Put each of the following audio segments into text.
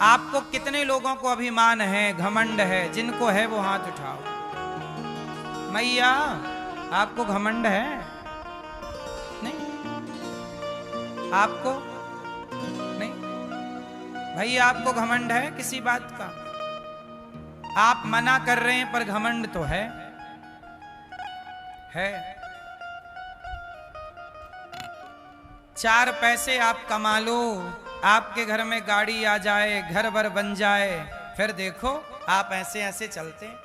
आपको कितने लोगों को अभिमान है, घमंड है? जिनको है वो हाथ उठाओ। मैया आपको घमंड है? नहीं, आपको नहीं? भाई आपको घमंड है किसी बात का? आप मना कर रहे हैं पर घमंड तो है। चार पैसे आप कमा लो, आपके घर में गाड़ी आ जाए, घर भर बन जाए, फिर देखो आप ऐसे ऐसे चलते हैं।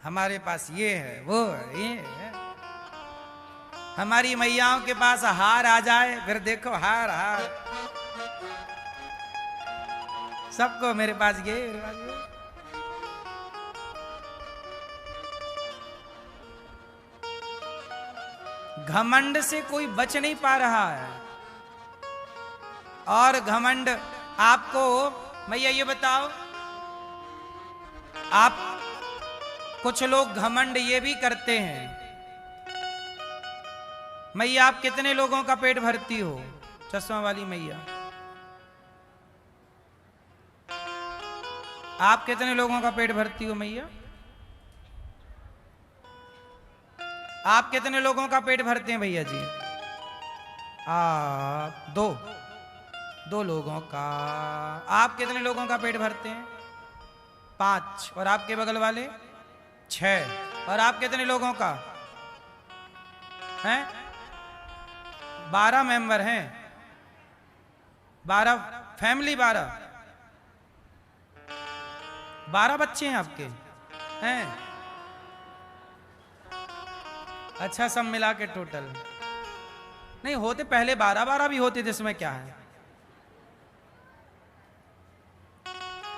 हमारे पास ये है, वो है, ये है। हमारी मैयाओं के पास हार आ जाए, फिर देखो हार हार, सबको मेरे पास ये, मेरे पास ये। घमंड से कोई बच नहीं पा रहा है। और घमंड आपको, मैया ये बताओ, आप कुछ लोग घमंड ये भी करते हैं। मैया आप कितने लोगों का पेट भरती हो? चश्मा वाली मैया, आप कितने लोगों का पेट भरती हो? मैया आप कितने लोगों का पेट भरते हैं? भैया जी आप दो लोगों का। आप कितने लोगों का पेट भरते हैं? 5। और आपके बगल वाले 6। और आप कितने लोगों का हैं? 12 मेंबर हैं, 12 फैमिली, 12 बच्चे हैं आपके हैं? अच्छा, सब मिला के टोटल नहीं होते, पहले 12 भी होते थे, इसमें क्या है?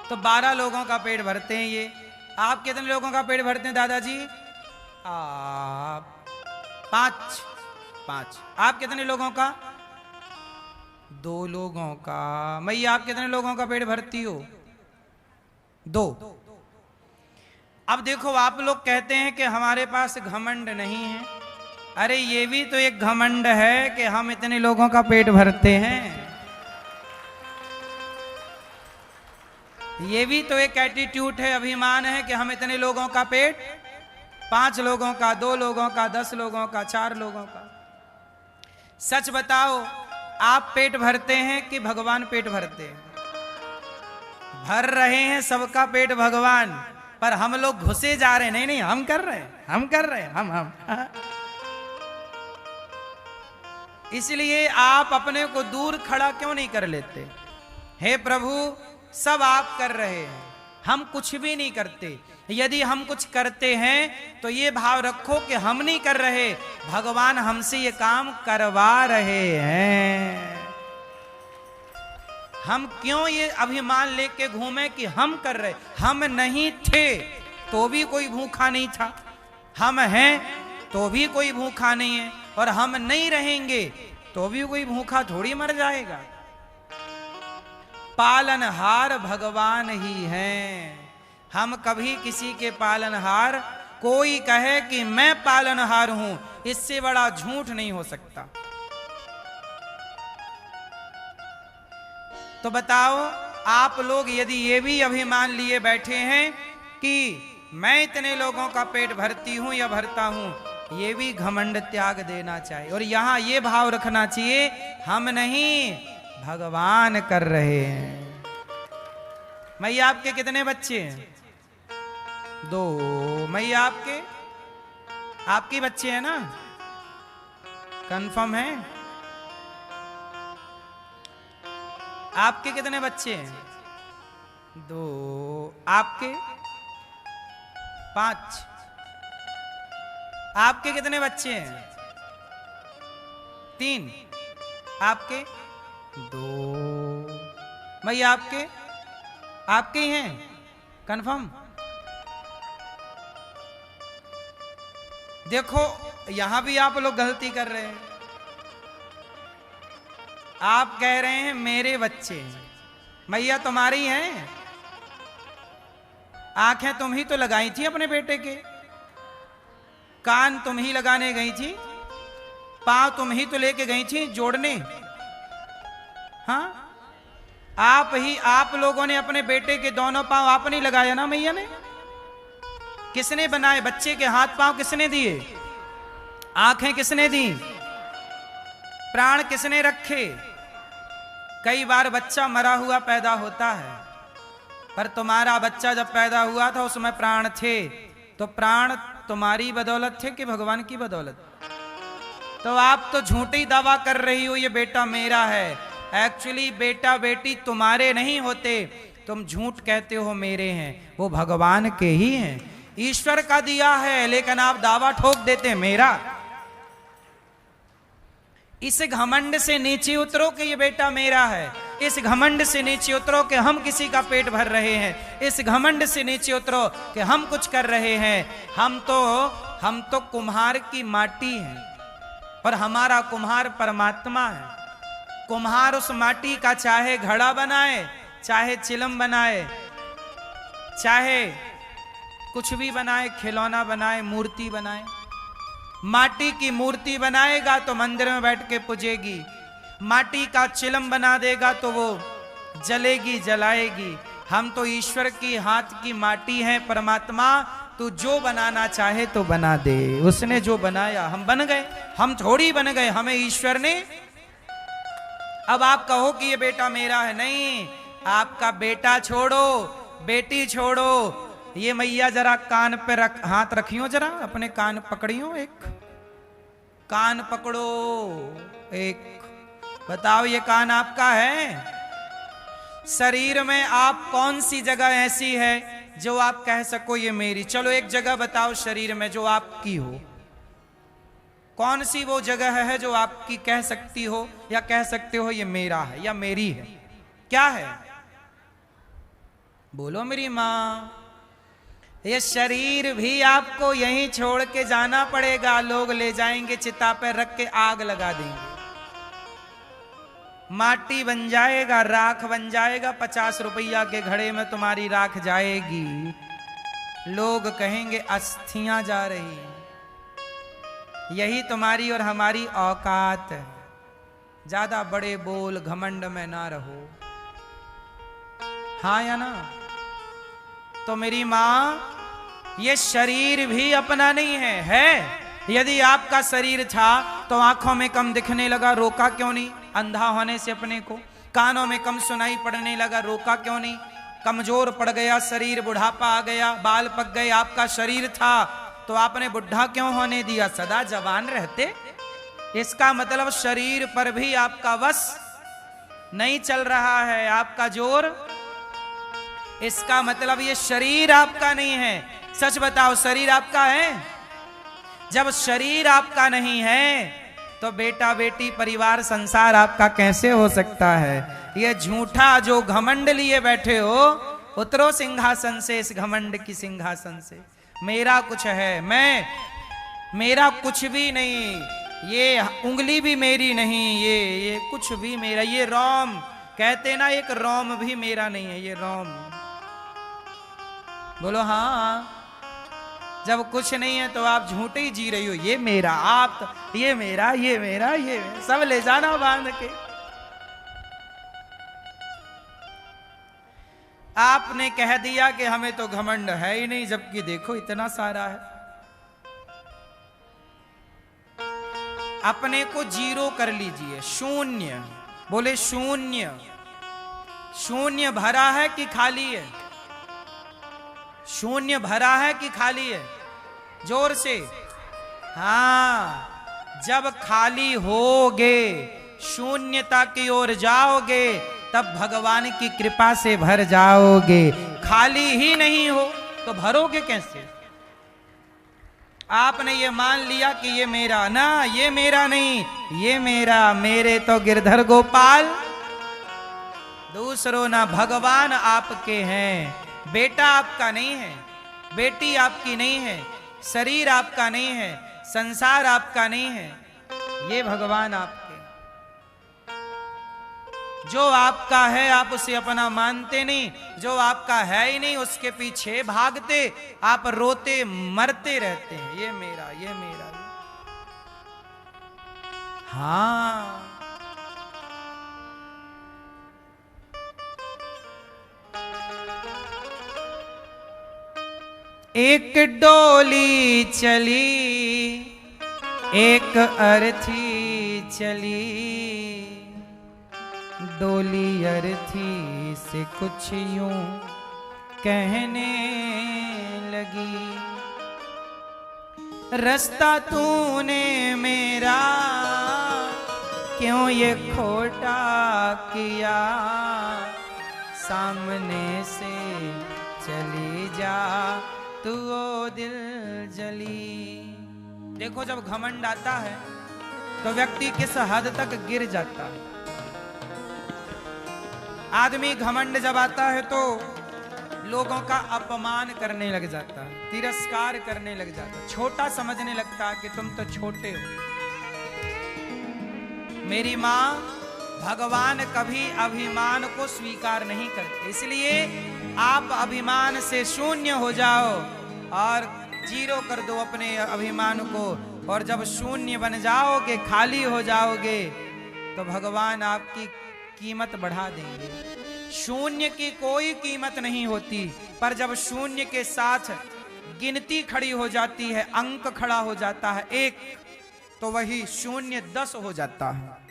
तो 12 लोगों का पेट भरते हैं ये। आप कितने लोगों का पेट भरते हैं दादाजी? आप 5। आप कितने लोगों का? 2 लोगों का। मैया आप कितने लोगों का पेट भरती हो? 2। अब देखो, आप लोग कहते हैं कि हमारे पास घमंड नहीं है। अरे ये भी तो एक घमंड है कि हम इतने लोगों का पेट भरते हैं। ये भी तो एक एटीट्यूड है, अभिमान है कि हम इतने लोगों का पेट, 5 लोगों का, 2 लोगों का, 10 लोगों का, 4 लोगों का। सच बताओ, आप पेट भरते हैं कि भगवान पेट भरते हैं? भर रहे हैं सबका पेट भगवान, पर हम लोग घुसे जा रहे हैं। नहीं नहीं, हम कर रहे हैं, हम कर रहे हैं, हम इसलिए आप अपने को दूर खड़ा क्यों नहीं कर लेते? हे प्रभु, सब आप कर रहे हैं, हम कुछ भी नहीं करते। यदि हम कुछ करते हैं तो ये भाव रखो कि हम नहीं कर रहे, भगवान हमसे ये काम करवा रहे हैं। हम क्यों ये अभिमान लेके घूमे कि हम कर रहे? हम नहीं थे तो भी कोई भूखा नहीं था, हम हैं तो भी कोई भूखा नहीं है, और हम नहीं रहेंगे तो भी कोई भूखा थोड़ी मर जाएगा। पालनहार भगवान ही हैं, हम कभी किसी के पालनहार, कोई कहे कि मैं पालनहार हूं, इससे बड़ा झूठ नहीं हो सकता। तो बताओ, आप लोग यदि ये भी अभिमान लिए बैठे हैं कि मैं इतने लोगों का पेट भरती हूं या भरता हूं, ये भी घमंड त्याग देना चाहिए। और यहां ये भाव रखना चाहिए, हम नहीं, भगवान कर रहे हैं। मैया आपके कितने बच्चे हैं? 2। मैया आपके बच्चे हैं ना? कंफर्म है? आपके कितने बच्चे हैं? 2। आपके? 5। आपके कितने बच्चे हैं? 3। आपके? 2। भैया आपके ही हैं? कंफर्म? देखो, यहां भी आप लोग गलती कर रहे हैं। आप कह रहे हैं मेरे बच्चे हैं। मैया तुम्हारी हैं, आंखें तुम ही तो लगाई थी अपने बेटे के, कान तुम ही लगाने गई थी, पांव तुम ही तो लेके गई थी जोड़ने, हाँ, आप लोगों ने अपने बेटे के दोनों पांव आप नहीं लगाया ना मैया ने? किसने बनाए? बच्चे के हाथ पांव किसने दिए? आंखें किसने दी? प्राण किसने रखे? कई बार बच्चा मरा हुआ पैदा होता है, पर तुम्हारा बच्चा जब पैदा हुआ था उसमें प्राण थे, तो प्राण तुम्हारी बदौलत थे कि भगवान की बदौलत? तो आप तो झूठी दावा कर रही हो ये बेटा मेरा है। एक्चुअली बेटा बेटी तुम्हारे नहीं होते, तुम झूठ कहते हो मेरे हैं, वो भगवान के ही हैं, ईश्वर का दिया है, लेकिन आप दावा ठोक देते मेरा। इस घमंड से नीचे उतरो कि ये बेटा मेरा है, इस घमंड से नीचे उतरो कि हम किसी का पेट भर रहे हैं, इस घमंड से नीचे उतरो कि हम कुछ कर रहे हैं। हम तो कुम्हार की माटी हैं और हमारा कुम्हार परमात्मा है। कुम्हार उस माटी का चाहे घड़ा बनाए, चाहे चिलम बनाए, चाहे कुछ भी बनाए, खिलौना बनाए, मूर्ति बनाए। माटी की मूर्ति बनाएगा तो मंदिर में बैठ के पूजेगी, माटी का चिलम बना देगा तो वो जलेगी जलाएगी। हम तो ईश्वर की हाथ की माटी है। परमात्मा तू जो बनाना चाहे तो बना दे, उसने जो बनाया हम बन गए, हम थोड़ी बन गए, हमें ईश्वर ने। अब आप कहो कि ये बेटा मेरा है, नहीं, आपका बेटा छोड़ो, बेटी छोड़ो, ये मैया जरा कान पे हाथ रखियो, जरा अपने कान पकड़ियो, एक कान पकड़ो, एक बताओ ये कान आपका है? शरीर में आप कौन सी जगह ऐसी है जो आप कह सको ये मेरी? चलो एक जगह बताओ शरीर में जो आपकी हो, कौन सी वो जगह है जो आपकी कह सकती हो या कह सकते हो ये मेरा है या मेरी है? क्या है? बोलो मेरी मां। ये शरीर भी आपको यहीं छोड़ के जाना पड़ेगा, लोग ले जाएंगे चिता पर रख के आग लगा देंगे, माटी बन जाएगा, राख बन जाएगा, 50 रुपया के घड़े में तुम्हारी राख जाएगी, लोग कहेंगे अस्थियां जा रही हैं। यही तुम्हारी और हमारी औकात है। ज्यादा बड़े बोल घमंड में ना रहो, हाँ या ना? तो मेरी मां, ये शरीर भी अपना नहीं है। यदि आपका शरीर था तो आंखों में कम दिखने लगा, रोका क्यों नहीं? अंधा होने से अपने को। कानों में कम सुनाई पड़ने लगा, रोका क्यों नहीं? कमजोर पड़ गया शरीर, बुढ़ापा आ गया, बाल पक गए, आपका शरीर था तो आपने बुढ़ा क्यों होने दिया? सदा जवान रहते। इसका मतलब शरीर पर भी आपका वश नहीं चल रहा है, आपका जोर। इसका मतलब ये शरीर आपका नहीं है। सच बताओ, शरीर आपका है? जब शरीर आपका नहीं है तो बेटा बेटी परिवार संसार आपका कैसे हो सकता है? ये झूठा जो घमंड लिए बैठे हो, उतरो सिंहासन से, इस घमंड की सिंहासन से। मेरा कुछ है, मेरा कुछ भी नहीं, ये उंगली भी मेरी नहीं, ये कुछ भी मेरा, ये रोम कहते ना, एक रोम भी मेरा नहीं है, ये रोम। बोलो हाँ। जब कुछ नहीं है तो आप झूठे ही जी रही हो, ये मेरा, आप तो ये मेरा, ये मेरा, ये मेरा, सब ले जाना बांध के। आपने कह दिया कि हमें तो घमंड है ही नहीं, जबकि देखो इतना सारा है। अपने को जीरो कर लीजिए, शून्य। बोले शून्य। शून्य भरा है कि खाली है? शून्य भरा है कि खाली है? जोर से। हाँ, जब खाली होगे, शून्यता की ओर जाओगे, तब भगवान की कृपा से भर जाओगे। खाली ही नहीं हो तो भरोगे कैसे? आपने ये मान लिया कि ये मेरा, ना, ये मेरा नहीं, ये मेरा, मेरे तो गिरधर गोपाल, दूसरों ना। भगवान आपके हैं, बेटा आपका नहीं है, बेटी आपकी नहीं है, शरीर आपका नहीं है, संसार आपका नहीं है, ये भगवान आपके। जो आपका है आप उसे अपना मानते नहीं, जो आपका है ही नहीं उसके पीछे भागते, आप रोते मरते रहते हैं, ये मेरा, ये मेरा। हाँ, एक डोली चली एक अर्थी चली, डोली अर्थी से कुछ यूं कहने लगी, रास्ता तूने मेरा क्यों ये खोटा किया, सामने से चली जा तू ओ दिल जली। देखो जब घमंड आता है तो व्यक्ति किस हद तक गिर जाता है। आदमी घमंड जब आता है तो लोगों का अपमान करने लग जाता है, तिरस्कार करने लग जाता है, छोटा समझने लगता है कि तुम तो छोटे हो। मेरी माँ, भगवान कभी अभिमान को स्वीकार नहीं करते, इसलिए आप अभिमान से शून्य हो जाओ और जीरो कर दो अपने अभिमान को, और जब शून्य बन जाओगे, खाली हो जाओगे, तो भगवान आपकी कीमत बढ़ा देंगे। शून्य की कोई कीमत नहीं होती, पर जब शून्य के साथ गिनती खड़ी हो जाती है, अंक खड़ा हो जाता है एक, तो वही शून्य 10 हो जाता है।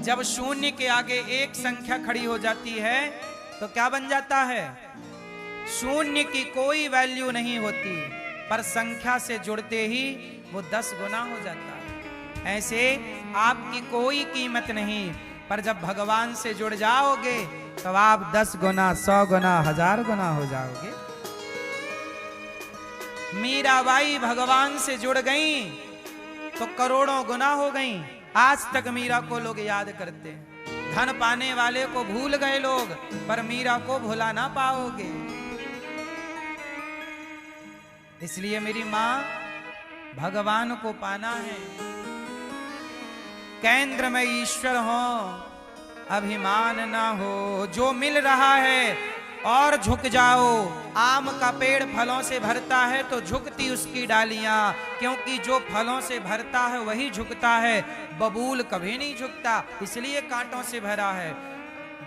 जब शून्य के आगे एक संख्या खड़ी हो जाती है तो क्या बन जाता है? शून्य की कोई वैल्यू नहीं होती, पर संख्या से जुड़ते ही वो 10 गुना हो जाता है। ऐसे आपकी कोई कीमत नहीं, पर जब भगवान से जुड़ जाओगे तो आप 10 गुना, 100 गुना, 1000 गुना हो जाओगे। मीराबाई भगवान से जुड़ गई तो करोड़ों गुना हो गई। आज तक मीरा को लोग याद करते हैं। धन पाने वाले को भूल गए लोग, पर मीरा को भुला ना पाओगे। इसलिए मेरी मां, भगवान को पाना है, केंद्र में ईश्वर हो, अभिमान ना हो। जो मिल रहा है और झुक जाओ। आम का पेड़ फलों से भरता है तो झुकती उसकी डालियां, क्योंकि जो फलों से भरता है वही झुकता है। बबूल कभी नहीं झुकता, इसलिए कांटों से भरा है।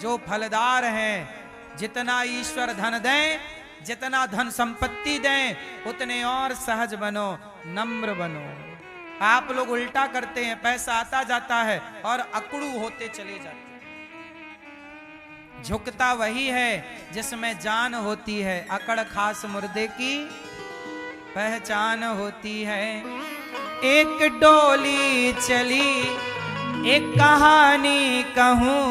जो फलदार हैं, जितना ईश्वर धन दें, जितना धन संपत्ति दें, उतने और सहज बनो, नम्र बनो। आप लोग उल्टा करते हैं, पैसा आता जाता है और अकड़ू होते चले जाते हैं। झुकता वही है जिसमें जान होती है, अकड़ खास मुर्दे की पहचान होती है। एक डोली चली, एक कहानी कहूं,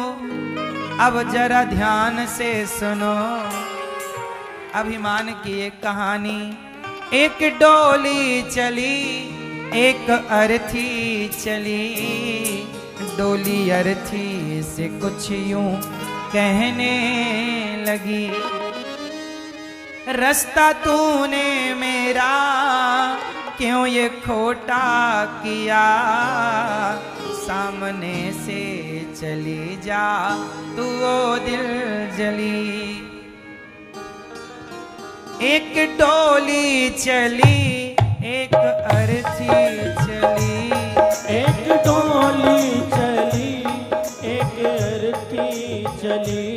अब जरा ध्यान से सुनो। अभिमान की एक कहानी। एक डोली चली, एक अर्थी चली, डोली अर्थी से कुछ यूं कहने लगी, रास्ता तूने मेरा क्यों ये खोटा किया, सामने से चली जा तू ओ दिल जली। एक डोली चली, एक अर्थी चली, एक डोली चली, एक अर्थी चली,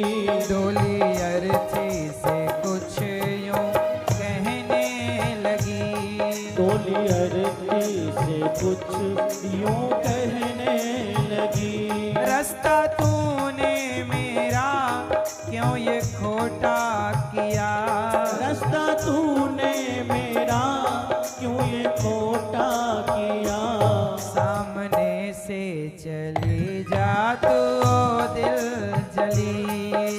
डोली अर्थी से कुछ यूं कहने लगी, डोली अर्थी से कुछ यूं कहने लगी, रास्ता तूने मेरा क्यों ये खोटा किया, रास्ता तूने मेरा क्यों ये खोटा किया, सामने से चली जा तू ओ दिल जली,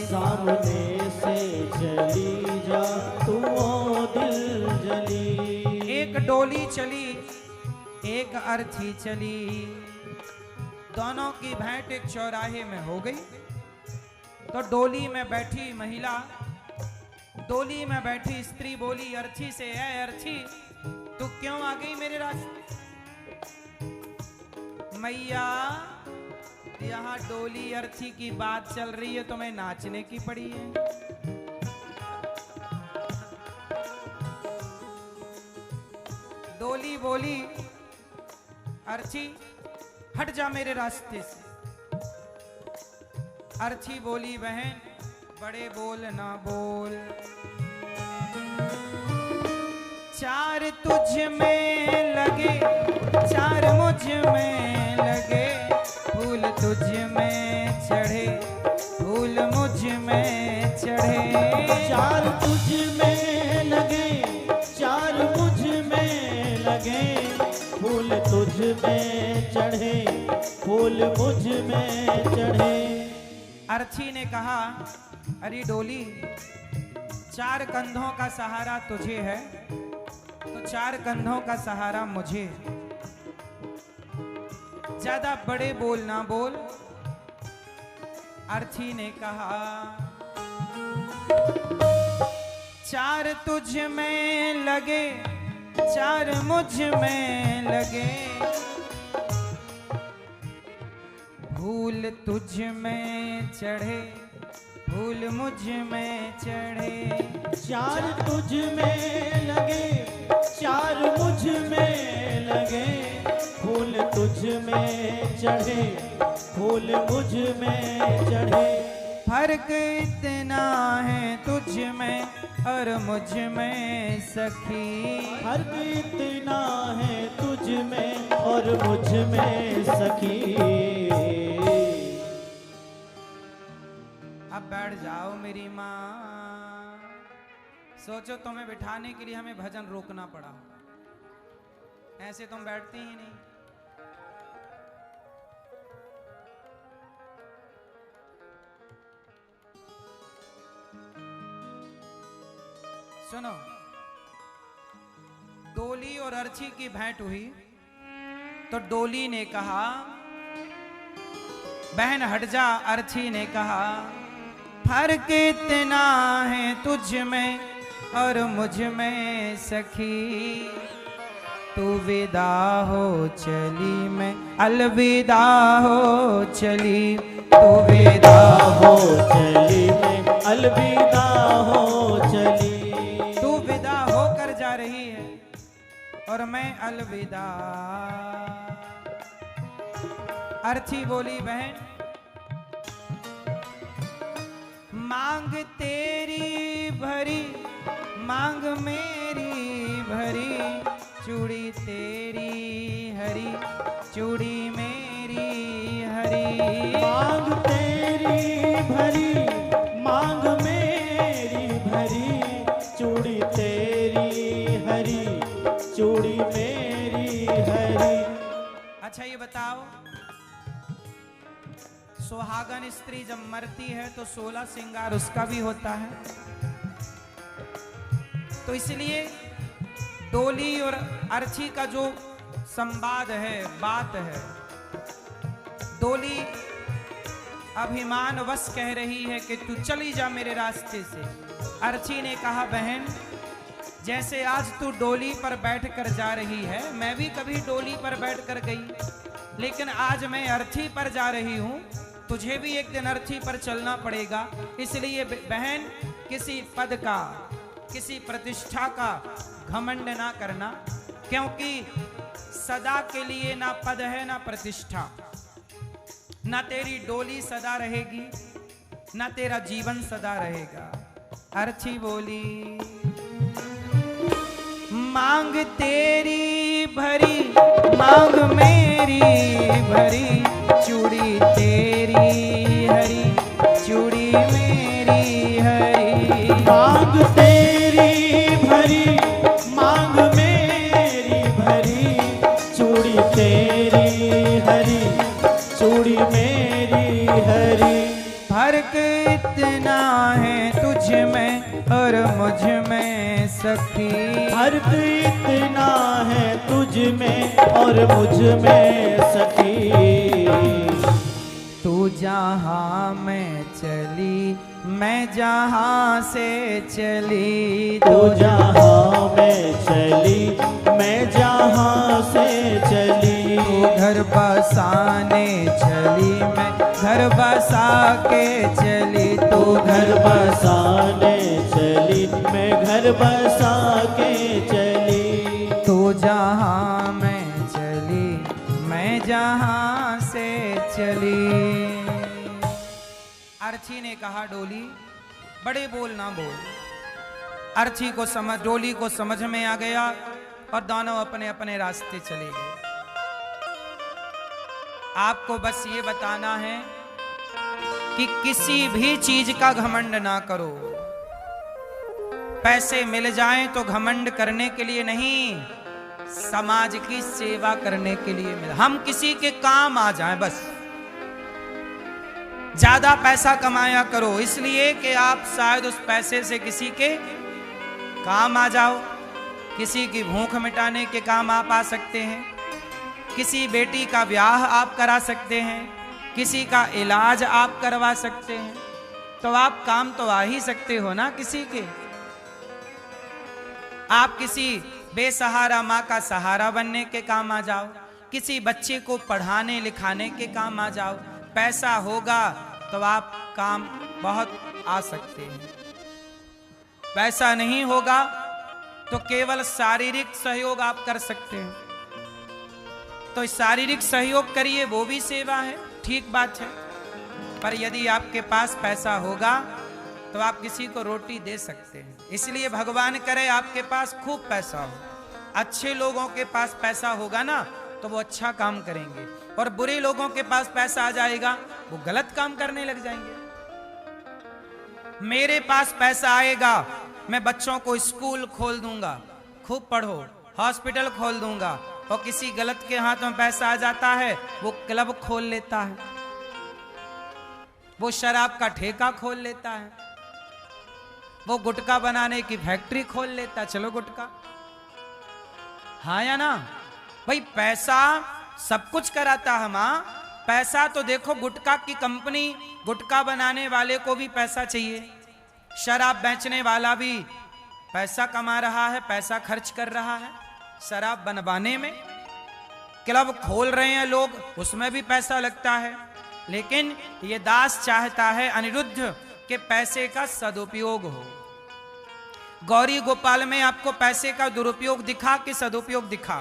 सामने से चली जा तू ओ दिल जली। एक डोली चली, एक अर्थी चली, दोनों की भेंट एक चौराहे में हो गई। तो डोली में बैठी महिला, डोली में बैठी स्त्री बोली अर्थी से, ऐ अर्थी तू क्यों आ गई मेरे रास्ते? मैया, यहाँ डोली अर्थी की बात चल रही है, तुम्हें नाचने की पड़ी है। डोली बोली अर्थी हट जा मेरे रास्ते से। अर्थी बोली बहन बड़े बोल ना बोल, चार तुझ में लगे, चार मुझ में लगे, फूल तुझ में चढ़े, फूल मुझ में चढ़े। चार तुझ में लगे, चार मुझ में लगे, फूल तुझ में चढ़े, फूल मुझ में चढ़े। अर्थी ने कहा, अरे डोली, चार कंधों का सहारा तुझे है तो चार कंधों का सहारा मुझे। ज्यादा बड़े बोल ना बोल। अर्थी ने कहा, चार तुझ में लगे, चार मुझ में लगे, फूल तुझ में चढ़े, फूल मुझ में चढ़े। चार तुझ में लगे, चार मुझ में लगे, फूल तुझ में चढ़े, फूल मुझ में चढ़े। फर्क इतना है तुझ में और मुझ में सखी, फर्क इतना है तुझ में और मुझ में सखी। अब बैठ जाओ मेरी माँ। सोचो तुम्हें बिठाने के लिए हमें भजन रोकना पड़ा, ऐसे तुम बैठती ही नहीं। सुनो, डोली और अर्ची की भेंट हुई तो डोली ने कहा, बहन हट जा। अर्ची ने कहा, फर्क इतना है तुझ में और मुझ में सखी, तू विदा हो चली मैं अलविदा हो चली, तू विदा हो चली मैं अलविदा हो चली। तू विदा होकर जा रही है और मैं अलविदा। अर्थी बोली, बहन मांग तेरी भरी, मांग मेरी भरी, चूड़ी तेरी हरी, चूड़ी मेरी हरी। मांग तेरी भरी, मांग मेरी भरी, चूड़ी तेरी हरी, चूड़ी मेरी हरी। अच्छा ये बताओ, सुहागन स्त्री जब मरती है तो 16 श्रृंगार उसका भी होता है। तो इसलिए डोली और अर्ची का जो संवाद है, बात है, डोली अभिमानवश कह रही है कि तू चली जा मेरे रास्ते से। अर्ची ने कहा, बहन जैसे आज तू डोली पर बैठकर जा रही है, मैं भी कभी डोली पर बैठकर गई, लेकिन आज मैं अर्थी पर जा रही हूं, तुझे भी एक दिन अर्थी पर चलना पड़ेगा। इसलिए बहन किसी पद का, किसी प्रतिष्ठा का घमंड ना करना, क्योंकि सदा के लिए ना पद है ना प्रतिष्ठा, ना तेरी डोली सदा रहेगी, ना तेरा जीवन सदा रहेगा। अर्ची बोली, मांग तेरी भरी, मांग मेरी भरी, चूड़ी तेरी हरी, चूड़ी मेरी हरी। मांग तेरी भरी, मांग मेरी भरी, चूड़ी तेरी हरी, चूड़ी मेरी हरी। फर्क इतना है तुझ में और मुझ में सखी, फर्क इतना है तुझ में और मुझ में सखी। तू जहाँ मैं चली, मैं जहाँ से चली, तू जहाँ मैं चली, मैं जहाँ से चली। तू घर बसाने चली, मैं घर बसा के चली, तू घर बसाने चली, मैं घर बसा के चली। तू जहाँ मैं चली, मैं जहाँ से चली। अर्ची ने कहा, डोली बड़े बोल ना बोल, अर्थी को समझ, डोली को समझ में आ गया और दोनों अपने अपने रास्ते चले गए। आपको बस ये बताना है कि किसी भी चीज का घमंड ना करो। पैसे मिल जाएं तो घमंड करने के लिए नहीं, समाज की सेवा करने के लिए मिला। हम किसी के काम आ जाएं बस। ज्यादा पैसा कमाया करो इसलिए कि आप शायद उस पैसे से किसी के काम आ जाओ। किसी की भूख मिटाने के काम आप आ सकते हैं, किसी बेटी का ब्याह आप करा सकते हैं, किसी का इलाज आप करवा सकते हैं। तो आप काम तो आ ही सकते हो ना किसी के। आप किसी बेसहारा माँ का सहारा बनने के काम आ जाओ, किसी बच्चे को पढ़ाने लिखाने के काम आ जाओ। पैसा होगा तो आप काम बहुत आ सकते हैं। पैसा नहीं होगा तो केवल शारीरिक सहयोग आप कर सकते हैं। तो शारीरिक सहयोग करिए, वो भी सेवा है, ठीक बात है। पर यदि आपके पास पैसा होगा तो आप किसी को रोटी दे सकते हैं। इसलिए भगवान करे आपके पास खूब पैसा हो। अच्छे लोगों के पास पैसा होगा ना तो वो अच्छा काम करेंगे, और बुरे लोगों के पास पैसा आ जाएगा वो गलत काम करने लग जाएंगे। मेरे पास पैसा आएगा, मैं बच्चों को स्कूल खोल दूंगा, खूब पढ़ो, हॉस्पिटल खोल दूंगा, और किसी गलत के हाथ में पैसा आ जाता है वो क्लब खोल लेता है, वो शराब का ठेका खोल लेता है, वो गुटखा बनाने की फैक्ट्री खोल लेता है। चलो गुटखा, हाँ या ना भाई? पैसा सब कुछ कराता है मां। पैसा तो देखो, गुटखा की कंपनी, गुटखा बनाने वाले को भी पैसा चाहिए, शराब बेचने वाला भी पैसा कमा रहा है, पैसा खर्च कर रहा है शराब बनवाने में। क्लब खोल रहे हैं लोग, उसमें भी पैसा लगता है। लेकिन ये दास चाहता है अनिरुद्ध के पैसे का सदुपयोग हो। गौरी गोपाल में आपको पैसे का दुरुपयोग दिखा कि सदुपयोग दिखा?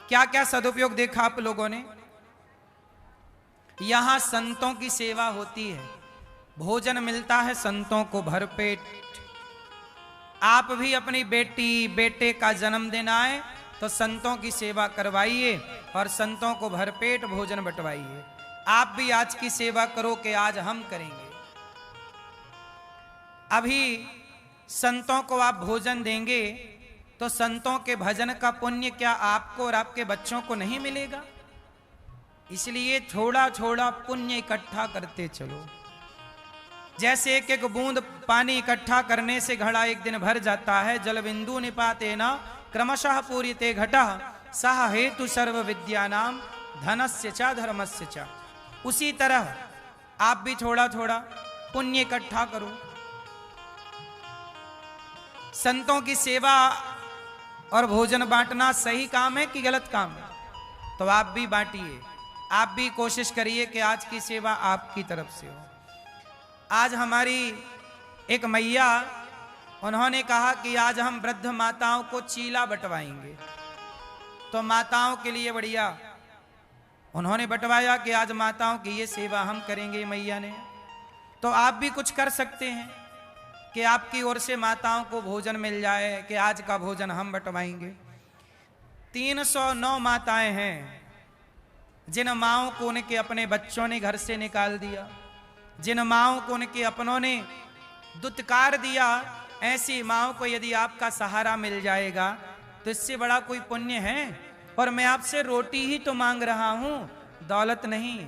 क्या क्या सदुपयोग देखा आप लोगों ने? यहां संतों की सेवा होती है, भोजन मिलता है संतों को भरपेट। आप भी अपनी बेटी बेटे का जन्मदिन आए तो संतों की सेवा करवाइए और संतों को भरपेट भोजन बंटवाइए। आप भी आज की सेवा करो कि आज हम करेंगे। अभी संतों को आप भोजन देंगे तो संतों के भजन का पुण्य क्या आपको और आपके बच्चों को नहीं मिलेगा? इसलिए थोड़ा थोड़ा पुण्य इकट्ठा करते चलो। जैसे एक एक बूंद पानी इकट्ठा करने से घड़ा एक दिन भर जाता है। जल बिंदु निपाते न क्रमशः पूरिते घटः सह हेतु सर्व विद्यानाम धनस्य च धर्मस्य च। उसी तरह आप भी थोड़ा थोड़ा पुण्य इकट्ठा करो। संतों की सेवा और भोजन बांटना सही काम है कि गलत काम है? तो आप भी बांटिए, आप भी कोशिश करिए कि आज की सेवा आपकी तरफ से हो। आज हमारी एक मैया, उन्होंने कहा कि आज हम वृद्ध माताओं को चीला बंटवाएंगे। तो माताओं के लिए बढ़िया उन्होंने बंटवाया कि आज माताओं की ये सेवा हम करेंगे मैया ने। तो आप भी कुछ कर सकते हैं कि आपकी ओर से माताओं को भोजन मिल जाए कि आज का भोजन हम बंटवाएंगे। 309 माताएं हैं जिन माओं को उनके अपने बच्चों ने घर से निकाल दिया, जिन माओं को उनके अपनों ने दुत्कार दिया। ऐसी माओं को यदि आपका सहारा मिल जाएगा तो इससे बड़ा कोई पुण्य है? और मैं आपसे रोटी ही तो मांग रहा हूं, दौलत नहीं।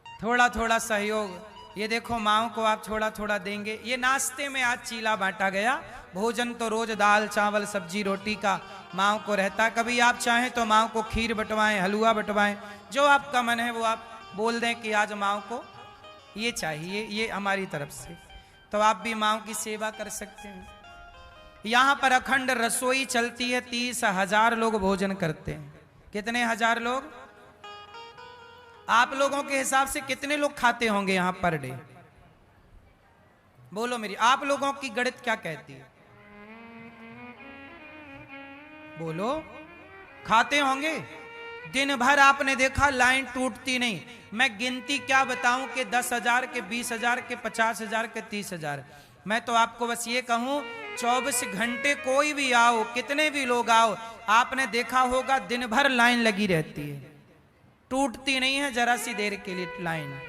थोड़ा थोड़ा सहयोग, ये देखो माओं को आप थोड़ा थोड़ा देंगे। ये नाश्ते में आज चीला बांटा गया। भोजन तो रोज दाल चावल सब्जी रोटी का माओं को रहता। कभी आप चाहें तो माओं को खीर बंटवाएं, हलवा बंटवाएं, जो आपका मन है वो आप बोल दें कि आज माओं को ये चाहिए, ये हमारी तरफ से। तो आप भी माओं की सेवा कर सकते हैं। यहां पर अखंड रसोई चलती है, 30,000 लोग भोजन करते हैं। कितने हजार लोग? आप लोगों के हिसाब से कितने लोग खाते होंगे यहां पर डे? बोलो मेरी, आप लोगों की गणित क्या कहती है? बोलो, खाते होंगे। दिन भर आपने देखा लाइन टूटती नहीं। मैं गिनती क्या बताऊं कि 10,000 के 20,000 के 50,000 के 30,000। मैं तो आपको बस ये कहूं 24 घंटे कोई भी आओ, कितने भी लोग आओ, आपने देखा होगा दिन भर लाइन लगी रहती है, टूटती नहीं है जरा सी देर के लिए लाइन।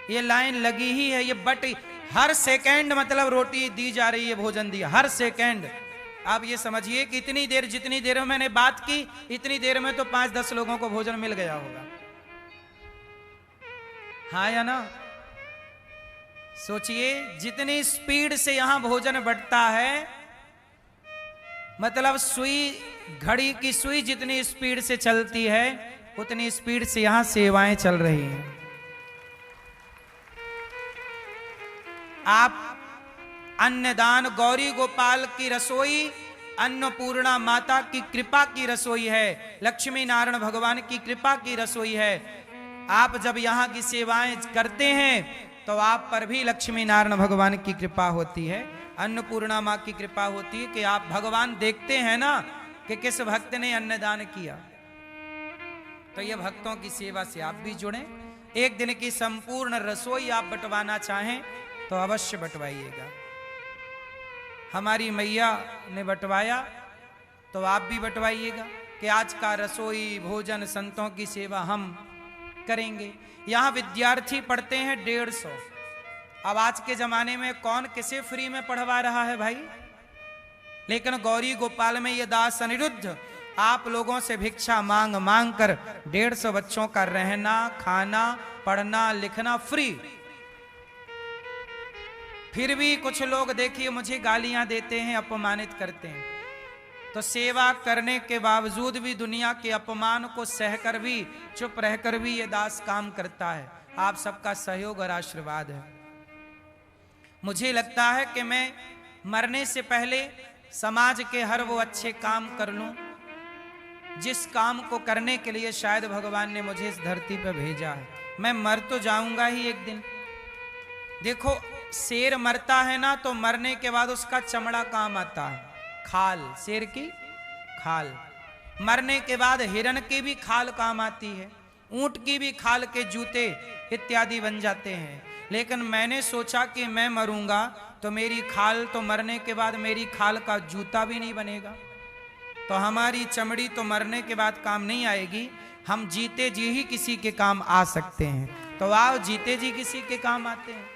ये लाइन लगी ही है, ये बट हर सेकंड मतलब रोटी दी जा रही है, भोजन दिया हर सेकंड। आप ये समझिए कि इतनी देर, जितनी देर में मैंने बात की, इतनी देर में तो 5-10 लोगों को भोजन मिल गया होगा, हाँ या ना? सोचिए जितनी स्पीड से यहां भोजन बढ़ता है, मतलब सुई, घड़ी की सुई जितनी स्पीड से चलती है, उतनी स्पीड से यहां सेवाएं चल रही हैं। आप अन्नदान, गौरी गोपाल की रसोई अन्नपूर्णा माता की कृपा की रसोई है, लक्ष्मी नारायण भगवान की कृपा की रसोई है। आप जब यहाँ की सेवाएं करते हैं तो आप पर भी लक्ष्मी नारायण भगवान की कृपा होती है, अन्नपूर्णा माँ की कृपा होती है कि आप भगवान देखते हैं ना कि किस भक्त ने अन्नदान किया। तो ये भक्तों की सेवा से आप भी जुड़े। एक दिन की संपूर्ण रसोई आप बंटवाना चाहें तो अवश्य बंटवाइएगा। हमारी मैया ने बंटवाया तो आप भी बंटवाइएगा कि आज का रसोई भोजन संतों की सेवा हम करेंगे। यहाँ विद्यार्थी पढ़ते हैं 150। अब आज के जमाने में कौन किसे फ्री में पढ़वा रहा है भाई? लेकिन गौरी गोपाल में ये दास अनिरुद्ध आप लोगों से भिक्षा मांग मांग कर 150 बच्चों का रहना, खाना, पढ़ना, लिखना फ्री। फिर भी कुछ लोग देखिए मुझे गालियां देते हैं, अपमानित करते हैं। तो सेवा करने के बावजूद भी दुनिया के अपमान को सहकर भी, चुप रहकर भी ये दास काम करता है। आप सबका सहयोग और आशीर्वाद है। मुझे लगता है कि मैं मरने से पहले समाज के हर वो अच्छे काम कर लूं जिस काम को करने के लिए शायद भगवान ने मुझे इस धरती पर भेजा है। मैं मर तो जाऊंगा ही एक दिन। देखो शेर मरता है ना तो मरने के बाद उसका चमड़ा काम आता है, खाल, शेर की खाल। मरने के बाद हिरण की भी खाल काम आती है, ऊंट की भी खाल के जूते इत्यादि बन जाते हैं। लेकिन मैंने सोचा कि मैं मरूंगा तो मेरी खाल, तो मरने के बाद मेरी खाल का जूता भी नहीं बनेगा, तो हमारी चमड़ी तो मरने के बाद काम नहीं आएगी। हम जीते जी ही किसी के काम आ सकते हैं। तो आओ जीते जी किसी के काम आते हैं।